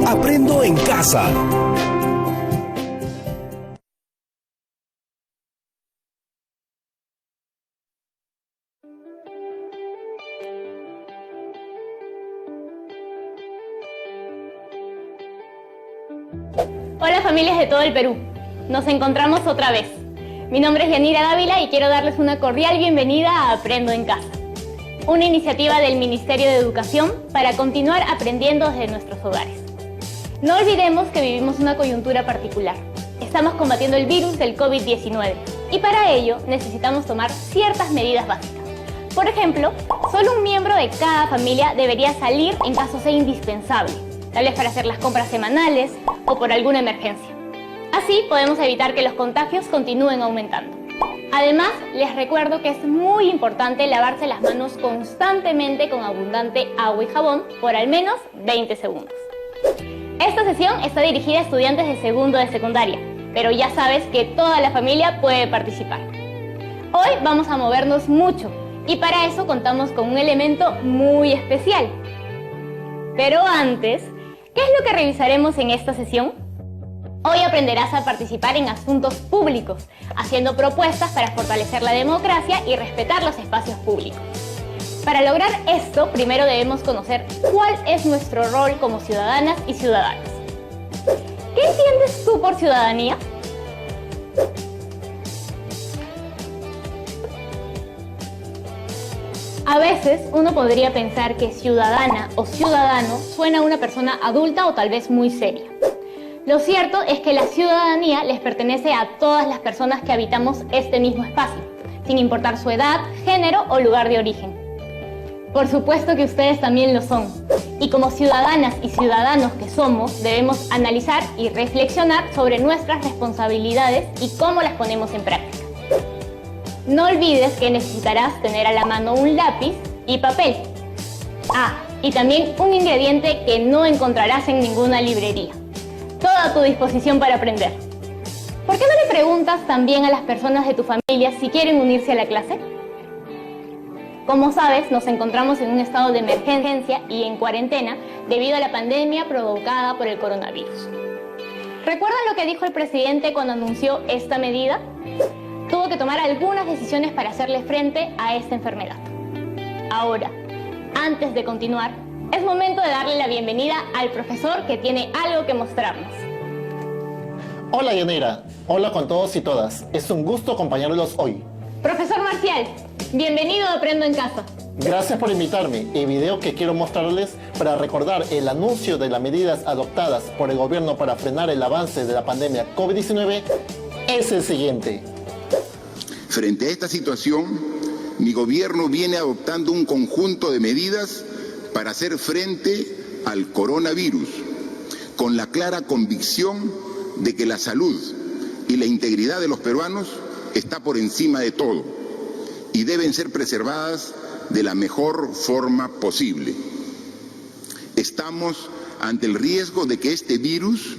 Aprendo en casa. Hola familias de todo el Perú, nos encontramos otra vez. Mi nombre es Yanira Dávila y quiero darles una cordial bienvenida a Aprendo en Casa, una iniciativa del Ministerio de Educación para continuar aprendiendo desde nuestros hogares. No olvidemos que vivimos una coyuntura particular. Estamos combatiendo el virus del COVID-19 y para ello necesitamos tomar ciertas medidas básicas. Por ejemplo, solo un miembro de cada familia debería salir en caso sea indispensable, tal vez para hacer las compras semanales o por alguna emergencia. Así podemos evitar que los contagios continúen aumentando. Además, les recuerdo que es muy importante lavarse las manos constantemente con abundante agua y jabón por al menos 20 segundos. Esta sesión está dirigida a estudiantes de segundo de secundaria, pero ya sabes que toda la familia puede participar. Hoy vamos a movernos mucho y para eso contamos con un elemento muy especial. Pero antes, ¿qué es lo que revisaremos en esta sesión? Hoy aprenderás a participar en asuntos públicos, haciendo propuestas para fortalecer la democracia y respetar los espacios públicos. Para lograr esto, primero debemos conocer cuál es nuestro rol como ciudadanas y ciudadanos. ¿Qué entiendes tú por ciudadanía? A veces uno podría pensar que ciudadana o ciudadano suena a una persona adulta o tal vez muy seria. Lo cierto es que la ciudadanía les pertenece a todas las personas que habitamos este mismo espacio, sin importar su edad, género o lugar de origen. Por supuesto que ustedes también lo son, y como ciudadanas y ciudadanos que somos, debemos analizar y reflexionar sobre nuestras responsabilidades y cómo las ponemos en práctica. No olvides que necesitarás tener a la mano un lápiz y papel. Ah, y también un ingrediente que no encontrarás en ninguna librería. Todo a tu disposición para aprender. ¿Por qué no le preguntas también a las personas de tu familia si quieren unirse a la clase? Como sabes, nos encontramos en un estado de emergencia y en cuarentena debido a la pandemia provocada por el coronavirus. ¿Recuerdan lo que dijo el presidente cuando anunció esta medida? Tuvo que tomar algunas decisiones para hacerle frente a esta enfermedad. Ahora, antes de continuar, es momento de darle la bienvenida al profesor que tiene algo que mostrarnos. Hola Yanira, hola con todos y todas. Es un gusto acompañarlos hoy. Profesor Marcial, bienvenido a Aprendo en Casa. Gracias por invitarme. El video que quiero mostrarles para recordar el anuncio de las medidas adoptadas por el gobierno para frenar el avance de la pandemia COVID-19 es el siguiente. Frente a esta situación, mi gobierno viene adoptando un conjunto de medidas para hacer frente al coronavirus, con la clara convicción de que la salud y la integridad de los peruanos está por encima de todo y deben ser preservadas de la mejor forma posible. Estamos ante el riesgo de que este virus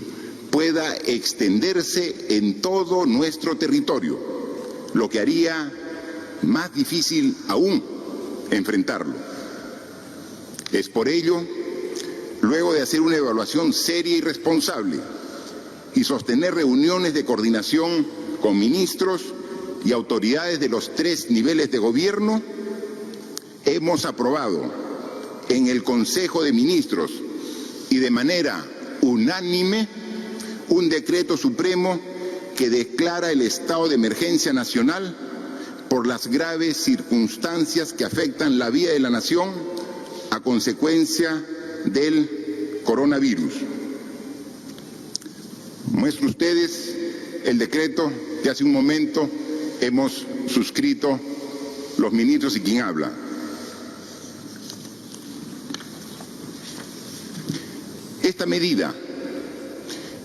pueda extenderse en todo nuestro territorio, lo que haría más difícil aún enfrentarlo. Es por ello, luego de hacer una evaluación seria y responsable y sostener reuniones de coordinación con ministros y autoridades de los 3 niveles de gobierno, hemos aprobado en el Consejo de Ministros y de manera unánime un decreto supremo que declara el estado de emergencia nacional por las graves circunstancias que afectan la vida de la nación a consecuencia del coronavirus. Muestro ustedes el decreto que hace un momento hemos suscrito los ministros y quien habla. Esta medida,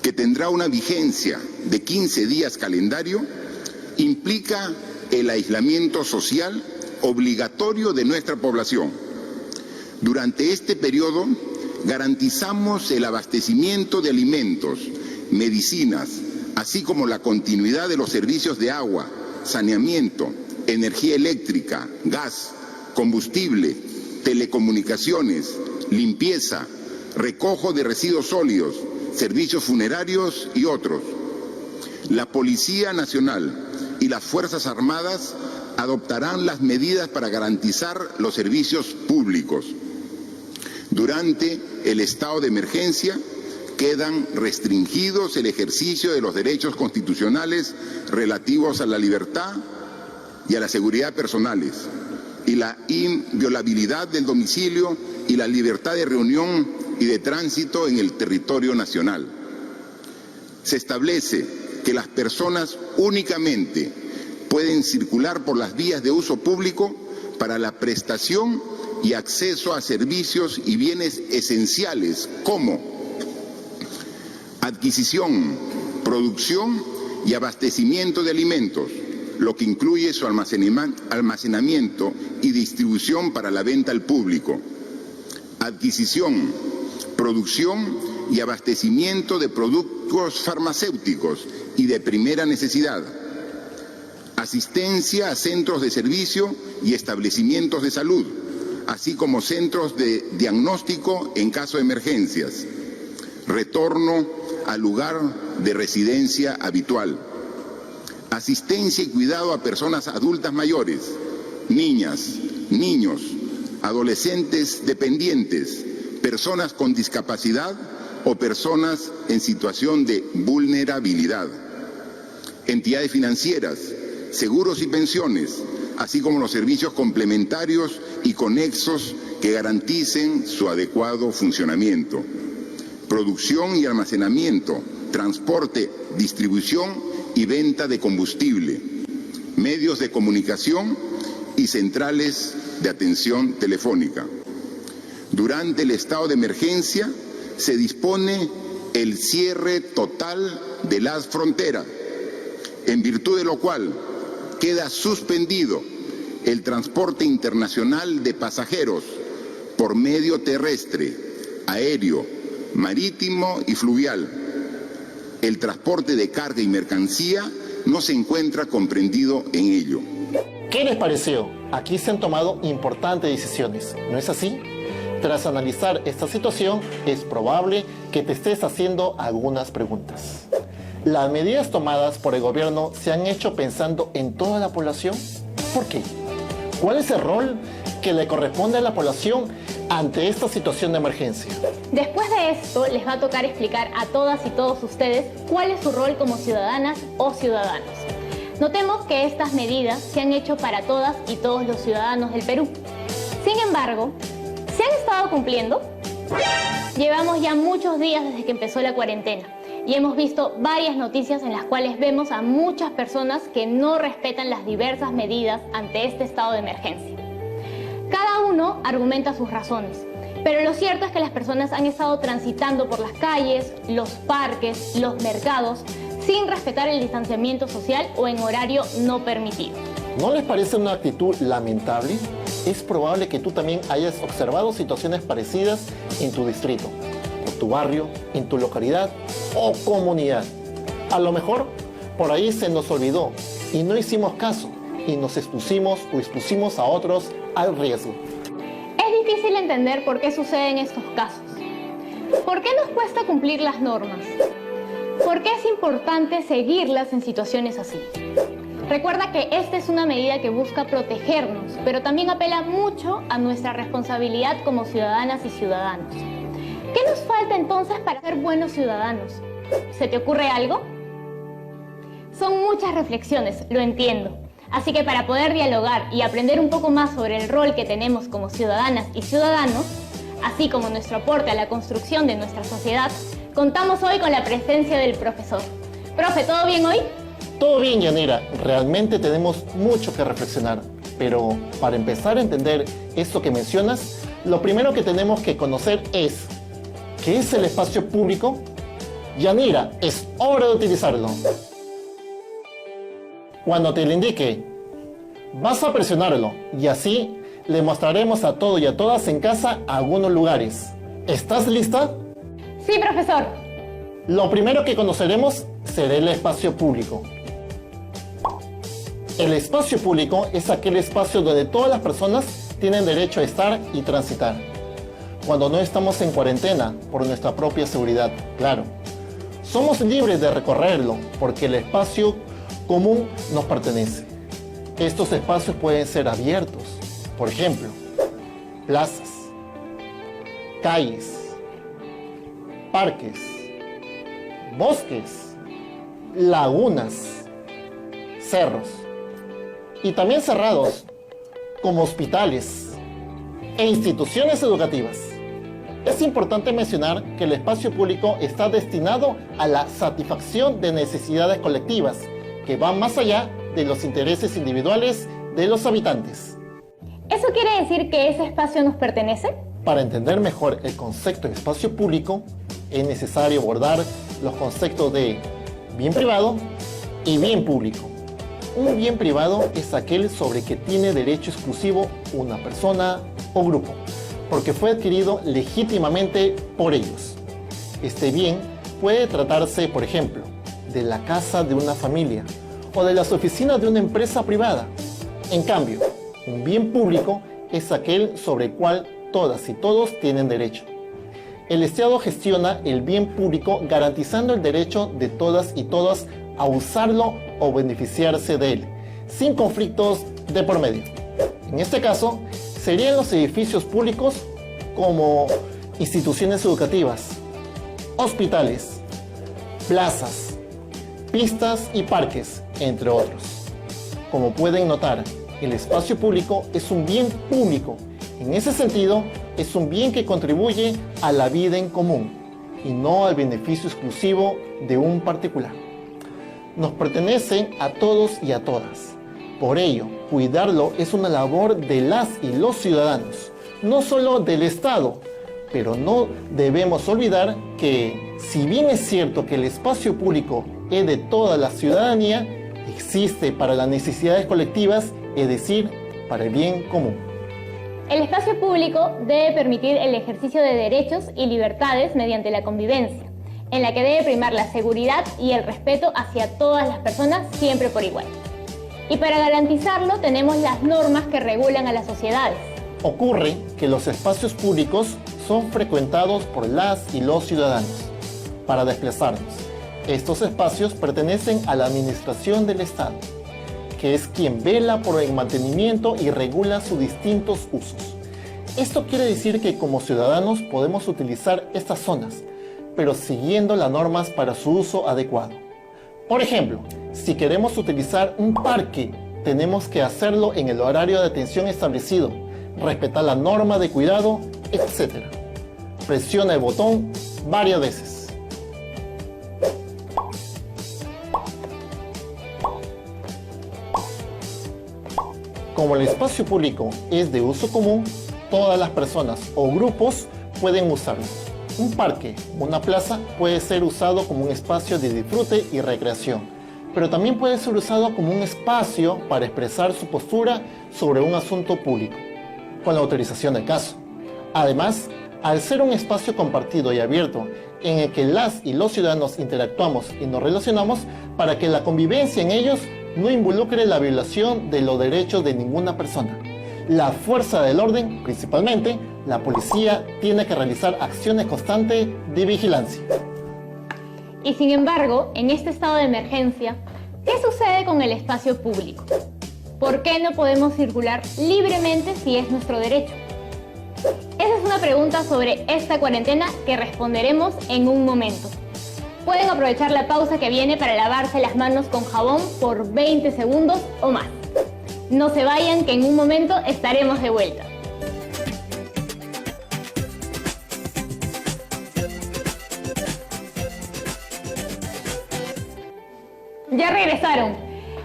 que tendrá una vigencia de 15 días calendario, implica el aislamiento social obligatorio de nuestra población. Durante este periodo garantizamos el abastecimiento de alimentos, medicinas, así como la continuidad de los servicios de agua, saneamiento, energía eléctrica, gas, combustible, telecomunicaciones, limpieza, recojo de residuos sólidos, servicios funerarios y otros. La Policía Nacional y las Fuerzas Armadas adoptarán las medidas para garantizar los servicios públicos. Durante el estado de emergencia quedan restringidos el ejercicio de los derechos constitucionales relativos a la libertad y a la seguridad personales, y la inviolabilidad del domicilio y la libertad de reunión y de tránsito en el territorio nacional. Se establece que las personas únicamente pueden circular por las vías de uso público para la prestación y acceso a servicios y bienes esenciales como adquisición, producción y abastecimiento de alimentos, lo que incluye su almacenamiento y distribución para la venta al público, adquisición, producción y abastecimiento de productos farmacéuticos y de primera necesidad, asistencia a centros de servicio y establecimientos de salud, así como centros de diagnóstico en caso de emergencias, retorno al lugar de residencia habitual, asistencia y cuidado a personas adultas mayores, niñas, niños, adolescentes dependientes, personas con discapacidad o personas en situación de vulnerabilidad, entidades financieras, seguros y pensiones, así como los servicios complementarios y conexos que garanticen su adecuado funcionamiento, producción y almacenamiento, transporte, distribución y venta de combustible, medios de comunicación y centrales de atención telefónica. Durante el estado de emergencia se dispone el cierre total de las fronteras, en virtud de lo cual queda suspendido el transporte internacional de pasajeros por medio terrestre, aéreo, marítimo y fluvial. El transporte de carga y mercancía no se encuentra comprendido en ello. ¿Qué les pareció? Aquí se han tomado importantes decisiones, ¿no es así? Tras analizar esta situación, es probable que te estés haciendo algunas preguntas. ¿Las medidas tomadas por el gobierno se han hecho pensando en toda la población? ¿Por qué? ¿Cuál es el rol que le corresponde a la población ante esta situación de emergencia? Después de esto, les va a tocar explicar a todas y todos ustedes cuál es su rol como ciudadanas o ciudadanos. Notemos que estas medidas se han hecho para todas y todos los ciudadanos del Perú. Sin embargo, ¿se han estado cumpliendo? Llevamos ya muchos días desde que empezó la cuarentena y hemos visto varias noticias en las cuales vemos a muchas personas que no respetan las diversas medidas ante este estado de emergencia. Cada uno argumenta sus razones, pero lo cierto es que las personas han estado transitando por las calles, los parques, los mercados, sin respetar el distanciamiento social o en horario no permitido. ¿No les parece una actitud lamentable? Es probable que tú también hayas observado situaciones parecidas en tu distrito, por tu barrio, en tu localidad o comunidad. A lo mejor por ahí se nos olvidó y no hicimos caso y nos expusimos a otros al riesgo. Es difícil entender por qué suceden estos casos. ¿Por qué nos cuesta cumplir las normas? ¿Por qué es importante seguirlas en situaciones así? Recuerda que esta es una medida que busca protegernos, pero también apela mucho a nuestra responsabilidad como ciudadanas y ciudadanos. ¿Qué nos falta entonces para ser buenos ciudadanos? ¿Se te ocurre algo? Son muchas reflexiones, lo entiendo. Así que para poder dialogar y aprender un poco más sobre el rol que tenemos como ciudadanas y ciudadanos, así como nuestro aporte a la construcción de nuestra sociedad, contamos hoy con la presencia del profesor. Profe, ¿todo bien hoy? Todo bien, Yanira. Realmente tenemos mucho que reflexionar. Pero para empezar a entender esto que mencionas, lo primero que tenemos que conocer es ¿qué es el espacio público? Yanira, es hora de utilizarlo. Cuando te lo indique, vas a presionarlo y así le mostraremos a todos y a todas en casa algunos lugares. ¿Estás lista? Sí, profesor. Lo primero que conoceremos será el espacio público. El espacio público es aquel espacio donde todas las personas tienen derecho a estar y transitar. cuando no estamos en cuarentena por nuestra propia seguridad, claro. Somos libres de recorrerlo porque el espacio común nos pertenece. Estos espacios pueden ser abiertos, por ejemplo, plazas, calles, parques, bosques, lagunas, cerros, y también cerrados, como hospitales e instituciones educativas. Es importante mencionar que el espacio público está destinado a la satisfacción de necesidades colectivas que van más allá de los intereses individuales de los habitantes. ¿Eso quiere decir que ese espacio nos pertenece? Para entender mejor el concepto de espacio público, es necesario abordar los conceptos de bien privado y bien público. Un bien privado es aquel sobre que tiene derecho exclusivo una persona o grupo, porque fue adquirido legítimamente por ellos. Este bien puede tratarse, por ejemplo, de la casa de una familia o de las oficinas de una empresa privada. En cambio, un bien público es aquel sobre el cual todas y todos tienen derecho. El Estado gestiona el bien público garantizando el derecho de todas y todas a usarlo o beneficiarse de él, sin conflictos de por medio. En este caso, serían los edificios públicos como instituciones educativas, hospitales, plazas, pistas y parques, entre otros. Como pueden notar, el espacio público es un bien público. En ese sentido, es un bien que contribuye a la vida en común y no al beneficio exclusivo de un particular. Nos pertenecen a todos y a todas. Por ello, cuidarlo es una labor de las y los ciudadanos, no solo del Estado. Pero no debemos olvidar que, si bien es cierto que el espacio público es de toda la ciudadanía, existe para las necesidades colectivas, es decir, para el bien común. El espacio público debe permitir el ejercicio de derechos y libertades mediante la convivencia, en la que debe primar la seguridad y el respeto hacia todas las personas siempre por igual. Y para garantizarlo tenemos las normas que regulan a las sociedades. Ocurre que los espacios públicos son frecuentados por las y los ciudadanos para desplazarnos. Estos espacios pertenecen a la administración del Estado, que es quien vela por el mantenimiento y regula sus distintos usos. Esto quiere decir que como ciudadanos podemos utilizar estas zonas, pero siguiendo las normas para su uso adecuado. Por ejemplo, si queremos utilizar un parque, tenemos que hacerlo en el horario de atención establecido, respetar la norma de cuidado, etc. Presiona el botón varias veces. Como el espacio público es de uso común, todas las personas o grupos pueden usarlo. Un parque o una plaza puede ser usado como un espacio de disfrute y recreación, pero también puede ser usado como un espacio para expresar su postura sobre un asunto público, con la autorización del caso. Además, al ser un espacio compartido y abierto en el que las y los ciudadanos interactuamos y nos relacionamos, para que la convivencia en ellos no involucre la violación de los derechos de ninguna persona. La fuerza del orden, principalmente la policía, tiene que realizar acciones constantes de vigilancia. Y sin embargo, en este estado de emergencia, ¿qué sucede con el espacio público? ¿Por qué no podemos circular libremente si es nuestro derecho? Esa es una pregunta sobre esta cuarentena que responderemos en un momento. Pueden aprovechar la pausa que viene para lavarse las manos con jabón por 20 segundos o más. No se vayan, que en un momento estaremos de vuelta. Ya regresaron.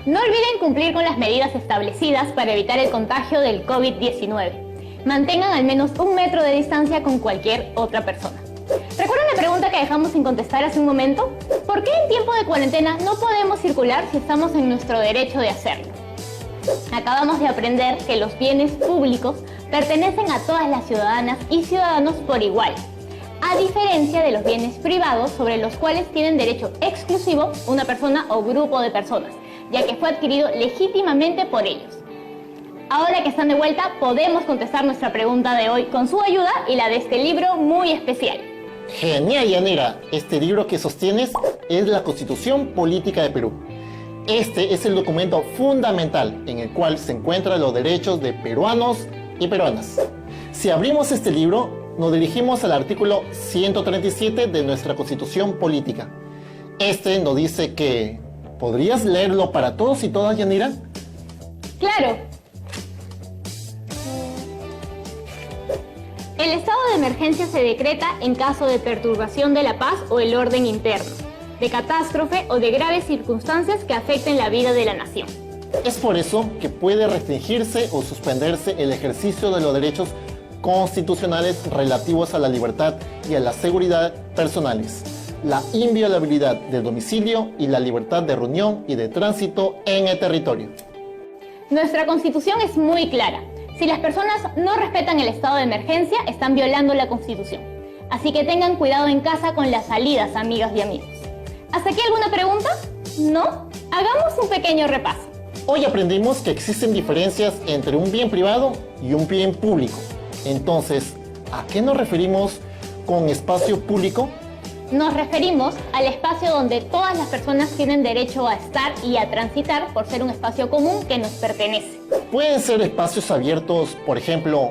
No olviden cumplir con las medidas establecidas para evitar el contagio del COVID-19. Mantengan al menos 1 metro de distancia con cualquier otra persona. ¿Recuerdan la pregunta que dejamos sin contestar hace un momento? ¿Por qué en tiempo de cuarentena no podemos circular si estamos en nuestro derecho de hacerlo? Acabamos de aprender que los bienes públicos pertenecen a todas las ciudadanas y ciudadanos por igual, a diferencia de los bienes privados sobre los cuales tienen derecho exclusivo una persona o grupo de personas, ya que fue adquirido legítimamente por ellos. Ahora que están de vuelta, podemos contestar nuestra pregunta de hoy con su ayuda y la de este libro muy especial. Genial, Yanira. Este libro que sostienes es la Constitución Política de Perú. Este es el documento fundamental en el cual se encuentran los derechos de peruanos y peruanas. Si abrimos este libro, nos dirigimos al artículo 137 de nuestra Constitución Política. Este nos dice que... ¿Podrías leerlo para todos y todas, Yanira? ¡Claro! El estado de emergencia se decreta en caso de perturbación de la paz o el orden interno, de catástrofe o de graves circunstancias que afecten la vida de la nación. Es por eso que puede restringirse o suspenderse el ejercicio de los derechos constitucionales relativos a la libertad y a la seguridad personales, la inviolabilidad del domicilio y la libertad de reunión y de tránsito en el territorio. Nuestra Constitución es muy clara. Si las personas no respetan el estado de emergencia, están violando la Constitución. Así que tengan cuidado en casa con las salidas, amigas y amigos. ¿Hasta aquí alguna pregunta? ¿No? Hagamos un pequeño repaso. Hoy aprendimos que existen diferencias entre un bien privado y un bien público. Entonces, ¿a qué nos referimos con espacio público? Nos referimos al espacio donde todas las personas tienen derecho a estar y a transitar por ser un espacio común que nos pertenece. Pueden ser espacios abiertos, por ejemplo,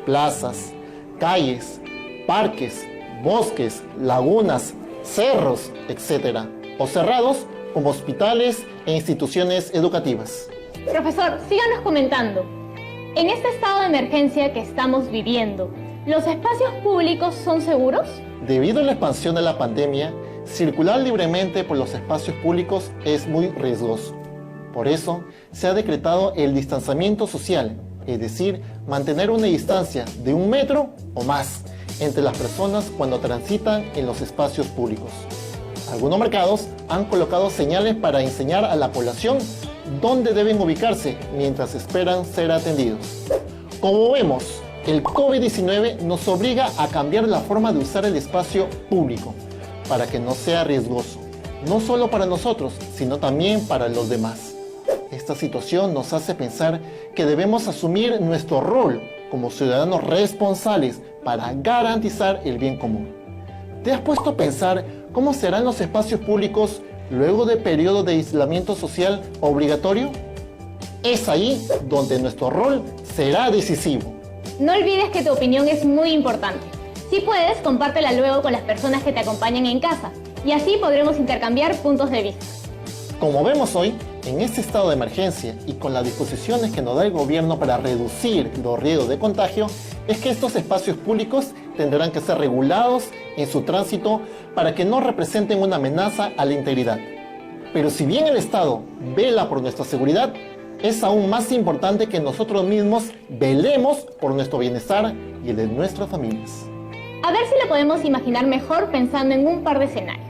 plazas, calles, parques, bosques, lagunas, cerros, etc. O cerrados como hospitales e instituciones educativas. Profesor, síganos comentando. En este estado de emergencia que estamos viviendo, ¿los espacios públicos son seguros? Debido a la expansión de la pandemia, circular libremente por los espacios públicos es muy riesgoso. Por eso, se ha decretado el distanciamiento social, es decir, mantener una distancia de 1 metro o más entre las personas cuando transitan en los espacios públicos. Algunos mercados han colocado señales para enseñar a la población dónde deben ubicarse mientras esperan ser atendidos. Como vemos, el COVID-19 nos obliga a cambiar la forma de usar el espacio público para que no sea riesgoso, no solo para nosotros, sino también para los demás. Esta situación nos hace pensar que debemos asumir nuestro rol como ciudadanos responsables para garantizar el bien común. ¿Te has puesto a pensar cómo serán los espacios públicos luego del periodo de aislamiento social obligatorio? Es ahí donde nuestro rol será decisivo. No olvides que tu opinión es muy importante. Si puedes, compártela luego con las personas que te acompañan en casa y así podremos intercambiar puntos de vista. Como vemos hoy, en este estado de emergencia y con las disposiciones que nos da el gobierno para reducir los riesgos de contagio, es que estos espacios públicos tendrán que ser regulados en su tránsito para que no representen una amenaza a la integridad. Pero si bien el Estado vela por nuestra seguridad, es aún más importante que nosotros mismos velemos por nuestro bienestar y el de nuestras familias. A ver si lo podemos imaginar mejor pensando en un par de escenarios.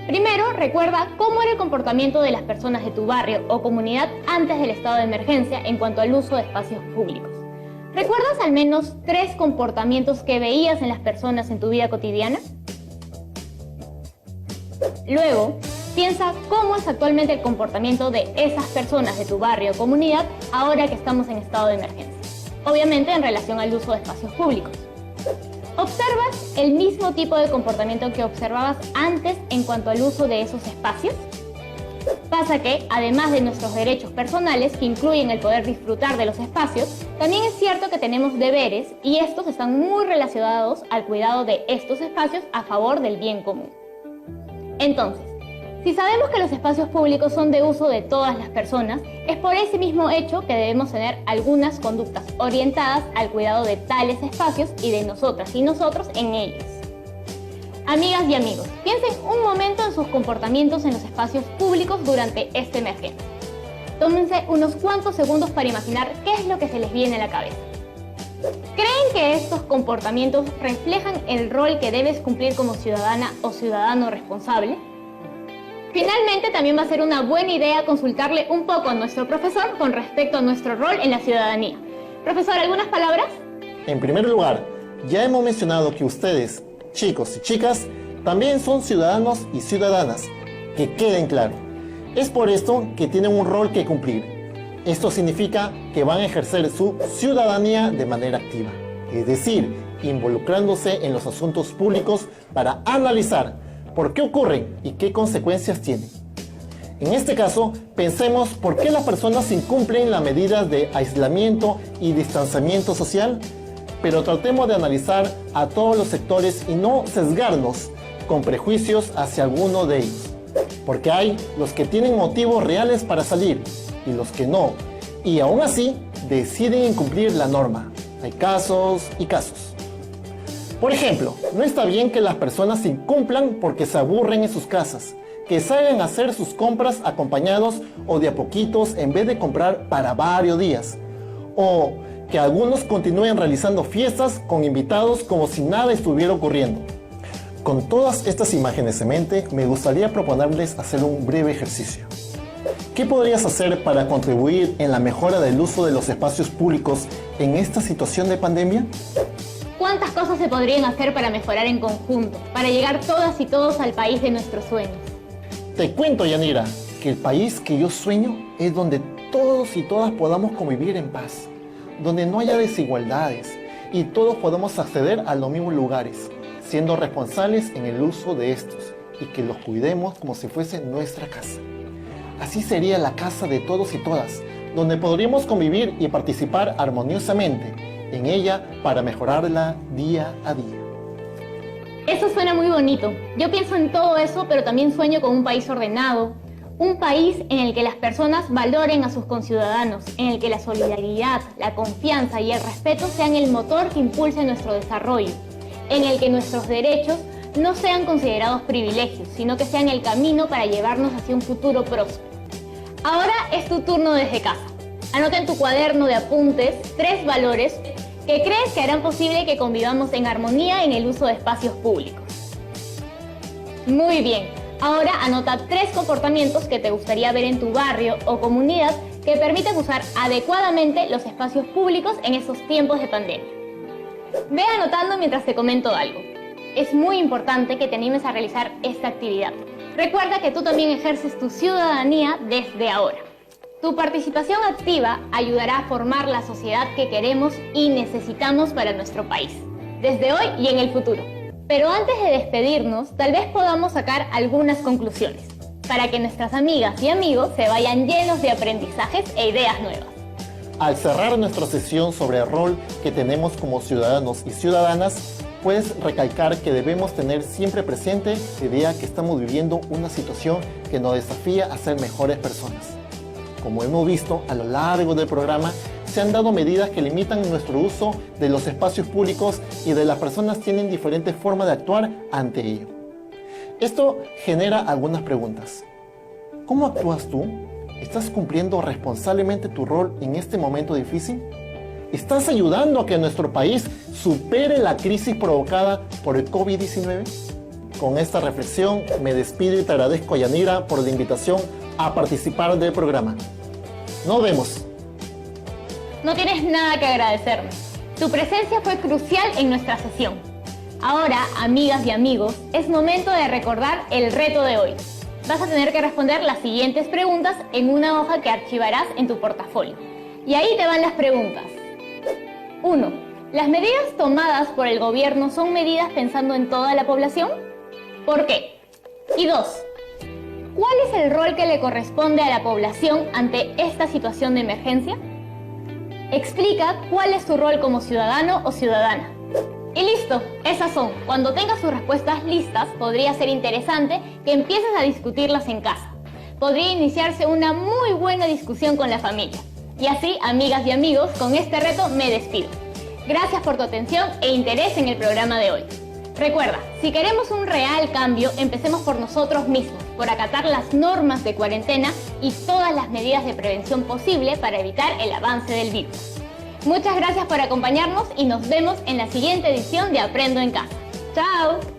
Primero, recuerda cómo era el comportamiento de las personas de tu barrio o comunidad antes del estado de emergencia en cuanto al uso de espacios públicos. ¿Recuerdas al menos 3 comportamientos que veías en las personas en tu vida cotidiana? Luego, piensa cómo es actualmente el comportamiento de esas personas de tu barrio o comunidad ahora que estamos en estado de emergencia. Obviamente en relación al uso de espacios públicos. ¿Observas el mismo tipo de comportamiento que observabas antes en cuanto al uso de esos espacios? Pasa que, además de nuestros derechos personales, que incluyen el poder disfrutar de los espacios, también es cierto que tenemos deberes y estos están muy relacionados al cuidado de estos espacios a favor del bien común. Entonces, si sabemos que los espacios públicos son de uso de todas las personas, es por ese mismo hecho que debemos tener algunas conductas orientadas al cuidado de tales espacios y de nosotras y nosotros en ellos. Amigas y amigos, piensen un momento en sus comportamientos en los espacios públicos durante esta emergencia. Tómense unos cuantos segundos para imaginar qué es lo que se les viene a la cabeza. ¿Creen que estos comportamientos reflejan el rol que debes cumplir como ciudadana o ciudadano responsable? Finalmente, también va a ser una buena idea consultarle un poco a nuestro profesor con respecto a nuestro rol en la ciudadanía. Profesor, ¿algunas palabras? En primer lugar, ya hemos mencionado que ustedes, chicos y chicas, también son ciudadanos y ciudadanas. Que queden claro. Es por esto que tienen un rol que cumplir. Esto significa que van a ejercer su ciudadanía de manera activa, es decir, involucrándose en los asuntos públicos para analizar por qué ocurren y qué consecuencias tienen. En este caso, pensemos por qué las personas incumplen las medidas de aislamiento y distanciamiento social, pero tratemos de analizar a todos los sectores y no sesgarnos con prejuicios hacia alguno de ellos, porque hay los que tienen motivos reales para salir y los que no, y aún así deciden incumplir la norma. Hay casos y casos. Por ejemplo, no está bien que las personas incumplan porque se aburren en sus casas, que salgan a hacer sus compras acompañados o de a poquitos en vez de comprar para varios días, o que algunos continúen realizando fiestas con invitados como si nada estuviera ocurriendo. Con todas estas imágenes en mente, me gustaría proponerles hacer un breve ejercicio. ¿Qué podrías hacer para contribuir en la mejora del uso de los espacios públicos en esta situación de pandemia? ¿Cuántas cosas se podrían hacer para mejorar en conjunto, para llegar todas y todos al país de nuestros sueños? Te cuento, Yanira, que el país que yo sueño es donde todos y todas podamos convivir en paz, donde no haya desigualdades y todos podamos acceder a los mismos lugares, siendo responsables en el uso de estos y que los cuidemos como si fuese nuestra casa. Así sería la casa de todos y todas, donde podríamos convivir y participar armoniosamente en ella para mejorarla día a día. Eso suena muy bonito. Yo pienso en todo eso, pero también sueño con un país ordenado, un país en el que las personas valoren a sus conciudadanos, en el que la solidaridad, la confianza y el respeto sean el motor que impulse nuestro desarrollo, en el que nuestros derechos no sean considerados privilegios, sino que sean el camino para llevarnos hacia un futuro próspero. Ahora es tu turno desde casa. Anota en tu cuaderno de apuntes 3 valores que crees que harán posible que convivamos en armonía en el uso de espacios públicos. Muy bien, ahora anota 3 comportamientos que te gustaría ver en tu barrio o comunidad que permitan usar adecuadamente los espacios públicos en estos tiempos de pandemia. Ve anotando mientras te comento algo. Es muy importante que te animes a realizar esta actividad. Recuerda que tú también ejerces tu ciudadanía desde ahora. Tu participación activa ayudará a formar la sociedad que queremos y necesitamos para nuestro país, desde hoy y en el futuro. Pero antes de despedirnos, tal vez podamos sacar algunas conclusiones, para que nuestras amigas y amigos se vayan llenos de aprendizajes e ideas nuevas. Al cerrar nuestra sesión sobre el rol que tenemos como ciudadanos y ciudadanas, puedes recalcar que debemos tener siempre presente la idea que estamos viviendo una situación que nos desafía a ser mejores personas. Como hemos visto a lo largo del programa, se han dado medidas que limitan nuestro uso de los espacios públicos y de las personas tienen diferentes formas de actuar ante ello. Esto genera algunas preguntas. ¿Cómo actúas tú? ¿Estás cumpliendo responsablemente tu rol en este momento difícil? ¿Estás ayudando a que nuestro país supere la crisis provocada por el COVID-19? Con esta reflexión me despido y te agradezco, Yanira, por la invitación a participar del programa. Nos vemos. No tienes nada que agradecerme. Tu presencia fue crucial en nuestra sesión. Ahora, amigas y amigos, es momento de recordar el reto de hoy. Vas a tener que responder las siguientes preguntas en una hoja que archivarás en tu portafolio. Y ahí te van las preguntas. 1. ¿Las medidas tomadas por el gobierno son medidas pensando en toda la población? ¿Por qué? Y 2. ¿Cuál es el rol que le corresponde a la población ante esta situación de emergencia? Explica cuál es tu rol como ciudadano o ciudadana. Y listo, esas son. Cuando tengas tus respuestas listas, podría ser interesante que empieces a discutirlas en casa. Podría iniciarse una muy buena discusión con la familia. Y así, amigas y amigos, con este reto me despido. Gracias por tu atención e interés en el programa de hoy. Recuerda, si queremos un real cambio, empecemos por nosotros mismos, por acatar las normas de cuarentena y todas las medidas de prevención posible para evitar el avance del virus. Muchas gracias por acompañarnos y nos vemos en la siguiente edición de Aprendo en Casa. ¡Chao!